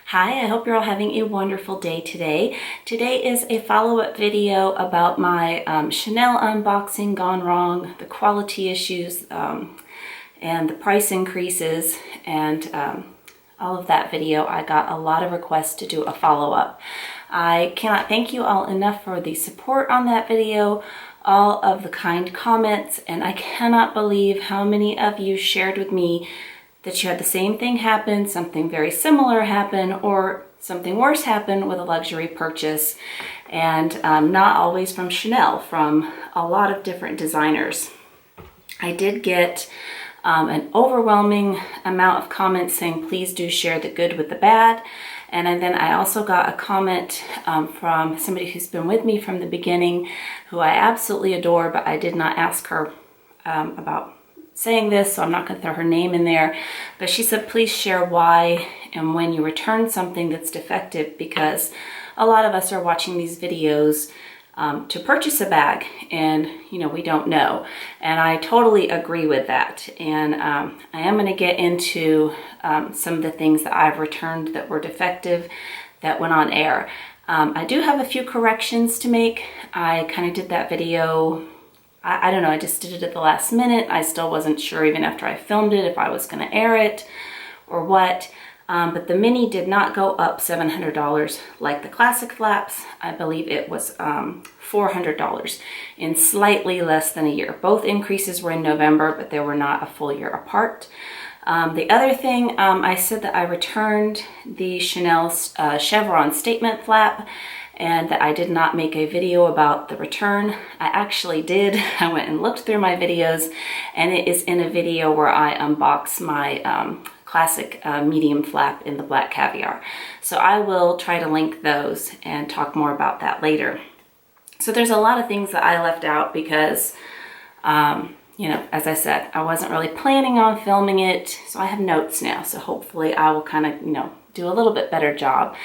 Hi, I hope you're all having a wonderful day today. Today is a follow-up video about my Chanel unboxing gone wrong, the quality issues, and the price increases, and all of that video. I got a lot of requests to do a follow-up. I cannot thank you all enough for the support on that video, all of the kind comments, and I cannot believe how many of you shared with me that you had the same thing happen, something very similar happen, or something worse happen with a luxury purchase, and not always from Chanel, from a lot of different designers. I did get an overwhelming amount of comments saying please do share the good with the bad, and then I also got a comment from somebody who's been with me from the beginning, who I absolutely adore, but I did not ask her about saying this, so I'm not going to throw her name in there, but she said please share why and when you return something that's defective, because a lot of us are watching these videos to purchase a bag, and we don't know, and I totally agree with that. And I am going to get into some of the things that I've returned that were defective that went on air. I do have a few corrections to make. I kind of did that video, I don't know, I just did it at the last minute. I still wasn't sure even after I filmed it if I was going to air it or what. But the mini did not go up $700 like the classic flaps. I believe it was $400 in slightly less than a year. Both increases were in November, but they were not a full year apart. The other thing, I said that I returned the Chanel chevron statement flap, and that I did not make a video about the return. I actually did. I went and looked through my videos, and it is in a video where I unbox my classic medium flap in the black caviar. So I will try to link those and talk more about that later. So there's a lot of things that I left out because, as I said, I wasn't really planning on filming it. So I have notes now. So hopefully I will kind of, do a little bit better job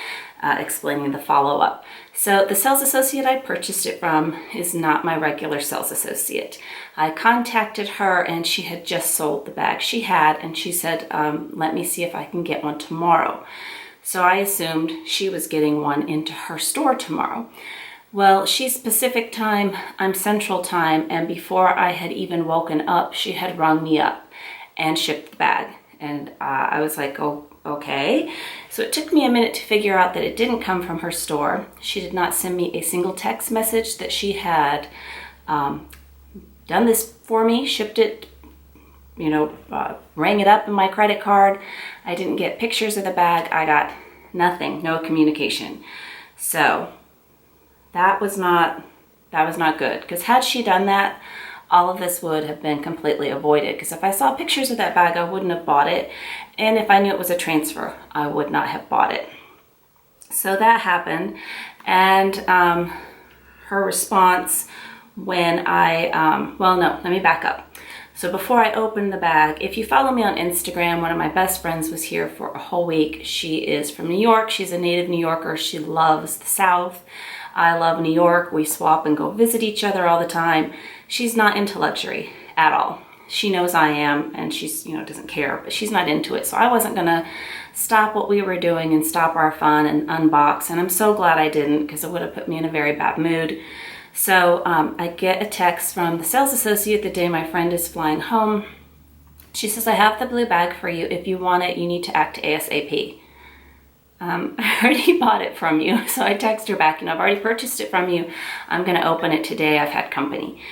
explaining the follow-up. So the sales associate I purchased it from is not my regular sales associate. I contacted her and she had just sold the bag she had, and she said, let me see if I can get one tomorrow. So I assumed she was getting one into her store tomorrow. Well, she's Pacific time, I'm Central time, and before I had even woken up, she had rung me up and shipped the bag. And I was like, oh, okay. So it took me a minute to figure out that it didn't come from her store. She did not send me a single text message that she had done this for me, shipped it, rang it up in my credit card. I didn't get pictures of the bag. I got nothing, no communication. So that was not good, because had she done that, all of this would have been completely avoided, because if I saw pictures of that bag, I wouldn't have bought it. And if I knew it was a transfer, I would not have bought it. So that happened. And her response when let me back up. So before I opened the bag, if you follow me on Instagram, one of my best friends was here for a whole week. She is from New York. She's a native New Yorker. She loves the South. I love New York. We swap and go visit each other all the time. She's not into luxury at all. She knows I am, and she's, doesn't care, but she's not into it. So I wasn't going to stop what we were doing and stop our fun and unbox. And I'm so glad I didn't, because it would have put me in a very bad mood. So I get a text from the sales associate the day my friend is flying home. She says, I have the blue bag for you. If you want it, you need to act ASAP. I already bought it from you. So I text her back, I've already purchased it from you. I'm going to open it today. I've had company.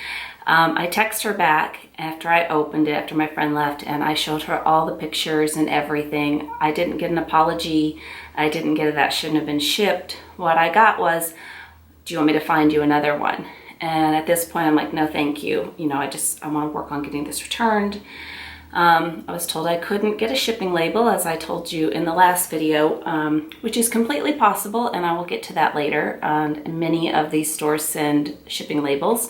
I text her back after I opened it, after my friend left, and I showed her all the pictures and everything. I didn't get an apology. I didn't get that shouldn't have been shipped. What I got was, do you want me to find you another one? And at this point, I'm like, no, thank you. I want to work on getting this returned. I was told I couldn't get a shipping label, as I told you in the last video, which is completely possible, and I will get to that later. Many of these stores send shipping labels.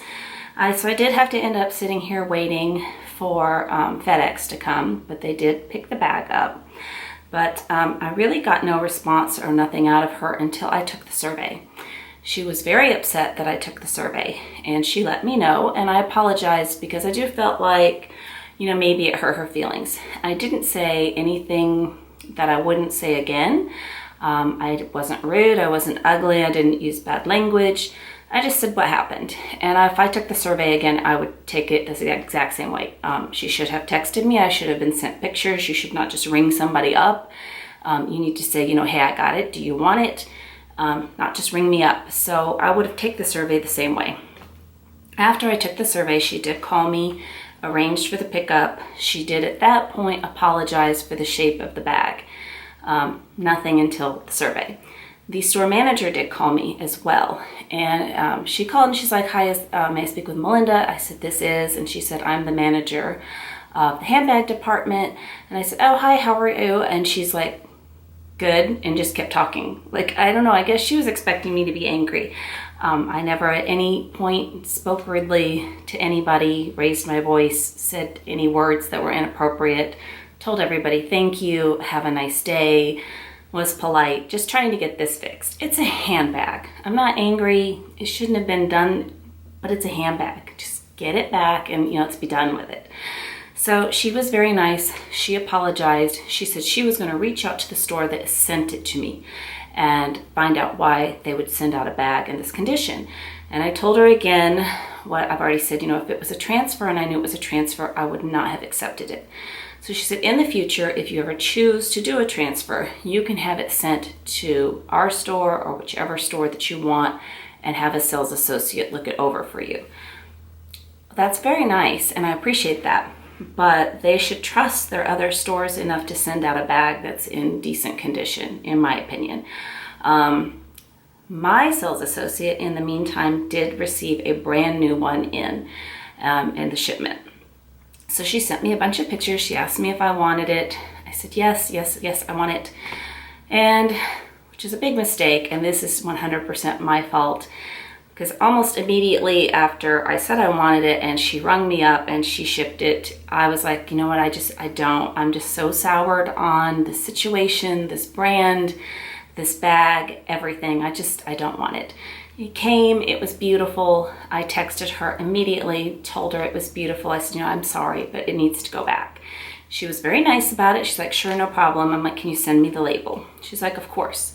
So I did have to end up sitting here waiting for FedEx to come, but they did pick the bag up. But I really got no response or nothing out of her until I took the survey. She was very upset that I took the survey, and she let me know, and I apologized because I do felt like, maybe it hurt her feelings. I didn't say anything that I wouldn't say again. I wasn't rude, I wasn't ugly, I didn't use bad language. I just said what happened. And if I took the survey again, I would take it the exact same way. She should have texted me. I should have been sent pictures. You should not just ring somebody up. You need to say, hey, I got it. Do you want it? Not just ring me up. So I would have taken the survey the same way. After I took the survey, she did call me, arranged for the pickup. She did at that point apologize for the shape of the bag. Nothing until the survey. The store manager did call me as well, and she called and she's like, hi, may I speak with Melinda? I said, this is, and she said, I'm the manager of the handbag department. And I said, oh, hi, how are you? And she's like, good, and just kept talking. Like, I don't know, I guess she was expecting me to be angry. I never at any point spoke rudely to anybody, raised my voice, said any words that were inappropriate, told everybody thank you, have a nice day, was polite, just trying to get this fixed. It's a handbag. I'm not angry. It shouldn't have been done, but it's a handbag. Just get it back and, let's be done with it. So she was very nice. She apologized. She said she was going to reach out to the store that sent it to me and find out why they would send out a bag in this condition. And I told her again what I've already said, if it was a transfer and I knew it was a transfer, I would not have accepted it. So she said, in the future, if you ever choose to do a transfer, you can have it sent to our store or whichever store that you want and have a sales associate look it over for you. That's very nice, and I appreciate that. But they should trust their other stores enough to send out a bag that's in decent condition, in my opinion. My sales associate, in the meantime, did receive a brand new one in the shipment. So she sent me a bunch of pictures. She asked me if I wanted it. I said, yes, I want it. And, which is a big mistake, and this is 100% my fault, because almost immediately after I said I wanted it and she rung me up and she shipped it, I was like, you know what, I'm just so soured on the situation, this brand, this bag, everything. I don't want it. It came, it was beautiful. I texted her immediately, told her it was beautiful. I said, I'm sorry, but it needs to go back. She was very nice about it. She's like, sure, no problem. I'm like, can you send me the label? She's like, of course.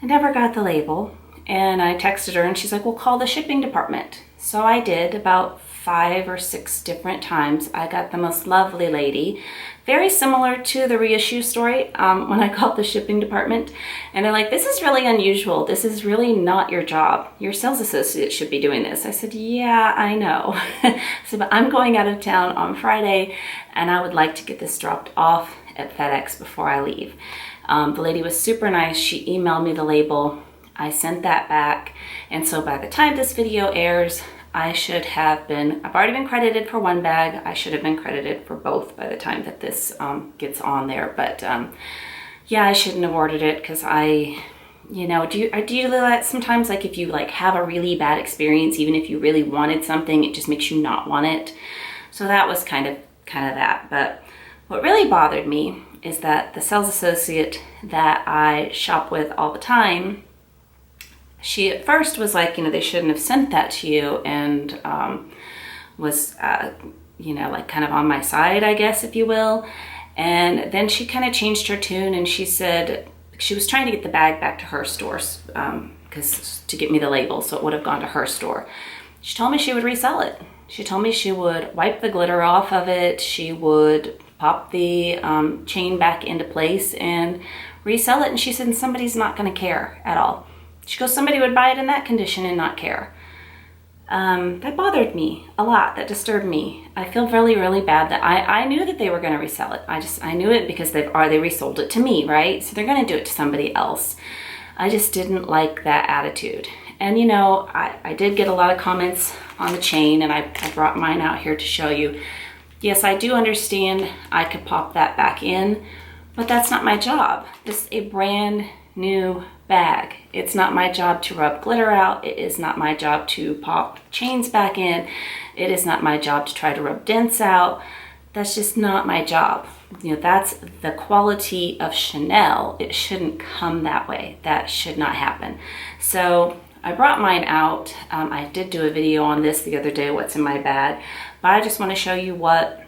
I never got the label. And I texted her and she's like, well, call the shipping department. So I did about 5 or 6 different times. I got the most lovely lady, very similar to the reissue story when I called the shipping department. And they're like, this is really unusual. This is really not your job. Your sales associate should be doing this. I said, yeah, I know. So, but I'm going out of town on Friday and I would like to get this dropped off at FedEx before I leave. The lady was super nice. She emailed me the label. I sent that back. And so by the time this video airs, I've already been credited for one bag. I should have been credited for both by the time that this gets on there. But yeah, I shouldn't have ordered it because do you do that sometimes? Like if you have a really bad experience, even if you really wanted something, it just makes you not want it. So that was kind of that. But what really bothered me is that the sales associate that I shop with all the time, she at first was like, they shouldn't have sent that to you, and was, kind of on my side, I guess, if you will. And then she kind of changed her tune and she said she was trying to get the bag back to her stores to get me the label so it would have gone to her store. She told me she would resell it. She told me she would wipe the glitter off of it. She would pop the chain back into place and resell it. And she said somebody's not going to care at all. She goes, somebody would buy it in that condition and not care. That bothered me a lot. That disturbed me. I feel really, really bad that I knew that they were going to resell it. I knew it because they resold it to me, right? So they're going to do it to somebody else. I just didn't like that attitude. And I did get a lot of comments on the chain, and I brought mine out here to show you. Yes, I do understand I could pop that back in, but that's not my job. This is a brand new bag. It's not my job to rub glitter out. It is not my job to pop chains back in. It is not my job to try to rub dents out. That's just not my job. That's the quality of Chanel. It shouldn't come that way. That should not happen. So I brought mine out. I did do a video on this the other day, what's in my bag, but I just want to show you what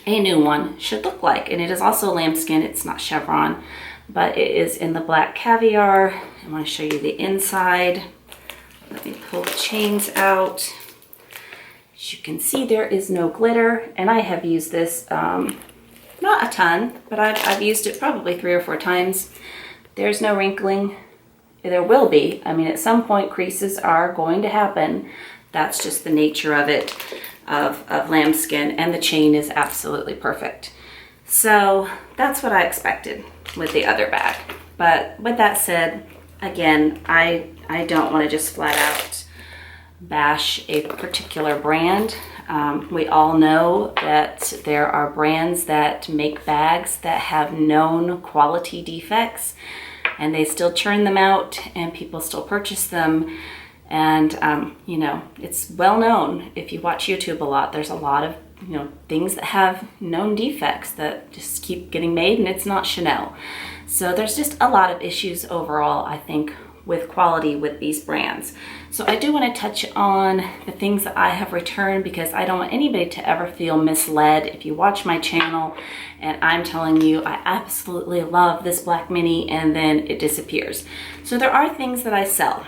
a new one should look like. And it is also lambskin. It's not chevron. but it is in the black caviar. I want to show you the inside. Let me pull the chains out. As you can see, there is no glitter, and I have used this not a ton, but I've used it probably 3 or 4 times. There's no wrinkling. There will be. I mean, at some point creases are going to happen. That's just the nature of it, of lambskin, and the chain is absolutely perfect. So that's what I expected with the other bag. But with that said, again, I don't want to just flat out bash a particular brand. We all know that there are brands that make bags that have known quality defects, and they still churn them out and people still purchase them. And you know, it's well known, if you watch YouTube a lot, there's a lot of things that have known defects that just keep getting made, and it's not Chanel. So there's just a lot of issues overall, I think, with quality with these brands. So I do want to touch on the things that I have returned, because I don't want anybody to ever feel misled if you watch my channel and I'm telling you I absolutely love this black mini and then it disappears. So there are things that I sell.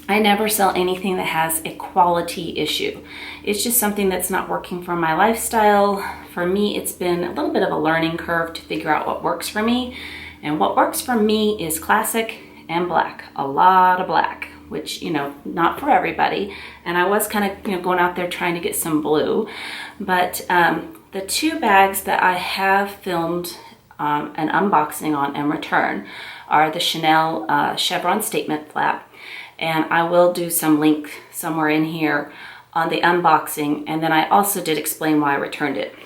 I never sell anything that has a quality issue. It's just something that's not working for my lifestyle. For me, it's been a little bit of a learning curve to figure out what works for me. And what works for me is classic and black, a lot of black, which, not for everybody. And I was kind of, going out there trying to get some blue. But the 2 bags that I have filmed an unboxing on and return are the Chanel chevron statement flap. And I will do some link somewhere in here on the unboxing. And then I also did explain why I returned it.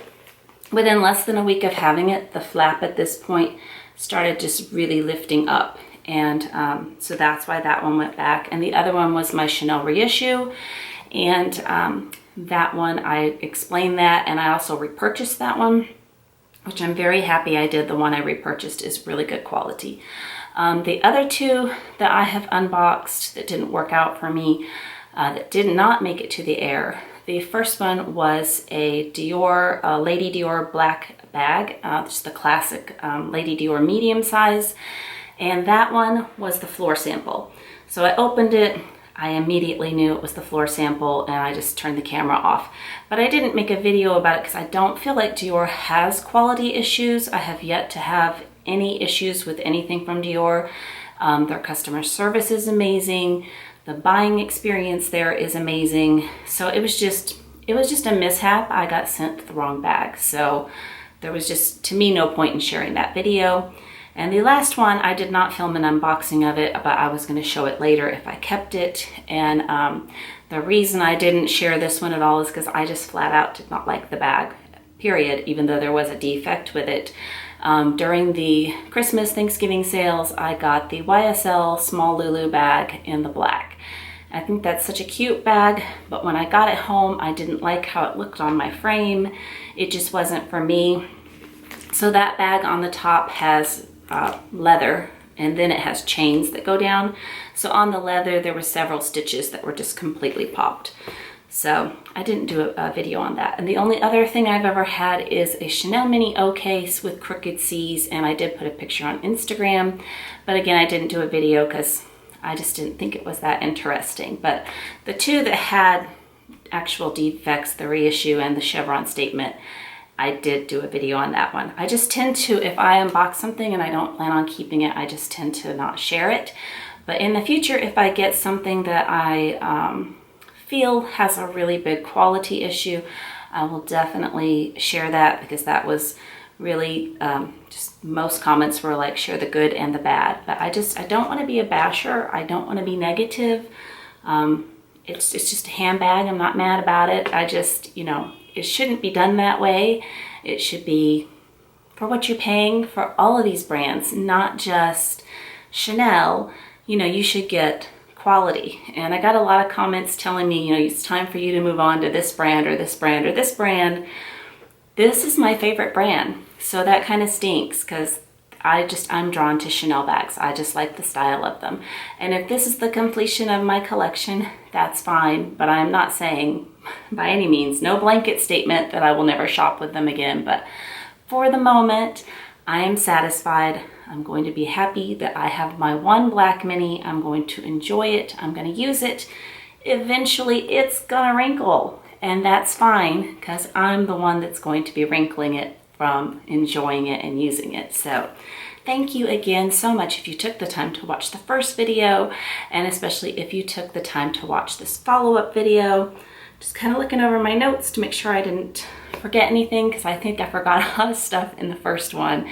Within less than a week of having it, the flap at this point started just really lifting up. And so that's why that one went back. And the other one was my Chanel reissue. And that one, I explained that, and I also repurchased that one, which I'm very happy I did. The one I repurchased is really good quality. The other 2 that I have unboxed that didn't work out for me, that did not make it to the air. The first one was a Lady Dior black bag, just the classic Lady Dior medium size. And that one was the floor sample. So I opened it, I immediately knew it was the floor sample, and I just turned the camera off. But I didn't make a video about it because I don't feel like Dior has quality issues. I have yet to have any issues with anything from Dior. Their customer service is amazing. The buying experience there is amazing. So it was just a mishap. I got sent the wrong bag. So there was just, to me, no point in sharing that video. And the last one, I did not film an unboxing of it, but I was going to show it later if I kept it. And the reason I didn't share this one at all is because I just flat out did not like the bag, period, even though there was a defect with it. During the Christmas, Thanksgiving sales, I got the YSL Small Lulu bag in the black. I think that's such a cute bag, but when I got it home, I didn't like how it looked on my frame. It just wasn't for me. So that bag on the top has leather, and then it has chains that go down. So on the leather, there were several stitches that were just completely popped. So I didn't do a video on that. And the only other thing I've ever had is a Chanel Mini O case with crooked C's, and I did put a picture on Instagram. But again, I didn't do a video because I just didn't think it was that interesting. But the 2 that had actual defects, the reissue and the chevron statement, I did do a video on that one. I just tend to, if I unbox something and I don't plan on keeping it, I just tend to not share it. But in the future, if I get something that I feel has a really big quality issue, I will definitely share that, because that was really, just most comments were like, share the good and the bad. But I don't want to be a basher. I don't want to be negative. It's just a handbag. I'm not mad about it. I just, it shouldn't be done that way. It should be for what you're paying for all of these brands, not just Chanel. You should get quality. And I got a lot of comments telling me, it's time for you to move on to this brand or this brand or this brand. This is my favorite brand. So that kind of stinks, because I'm drawn to Chanel bags. I just like the style of them. And if this is the completion of my collection, that's fine. But I'm not saying by any means, no blanket statement that I will never shop with them again. But for the moment, I am satisfied. I'm going to be happy that I have my one black mini. I'm going to enjoy it. I'm going to use it. Eventually it's gonna wrinkle, and that's fine because I'm the one that's going to be wrinkling it from enjoying it and using it. So thank you again so much if you took the time to watch the first video, and especially if you took the time to watch this follow-up video. Just kind of looking over my notes to make sure I didn't forget anything, because I think I forgot a lot of stuff in the first one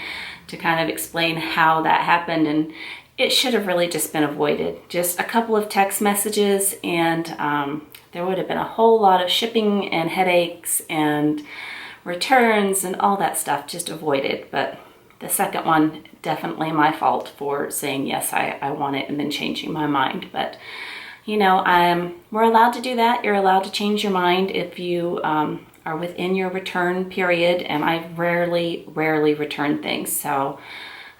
to kind of explain how that happened, and it should have really just been avoided. Just a couple of text messages, and there would have been a whole lot of shipping and headaches and returns and all that stuff just avoided. But the second one, definitely my fault for saying, yes, I want it, and then changing my mind. But you know, we're allowed to do that. You're allowed to change your mind if you are within your return period, and I rarely return things. So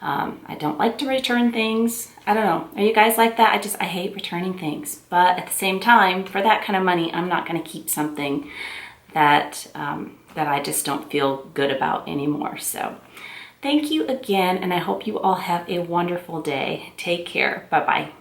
I don't like to return things. I don't know. Are you guys like that? I hate returning things. But at the same time, for that kind of money, I'm not going to keep something that that I just don't feel good about anymore. So thank you again, and I hope you all have a wonderful day. Take care. Bye-bye.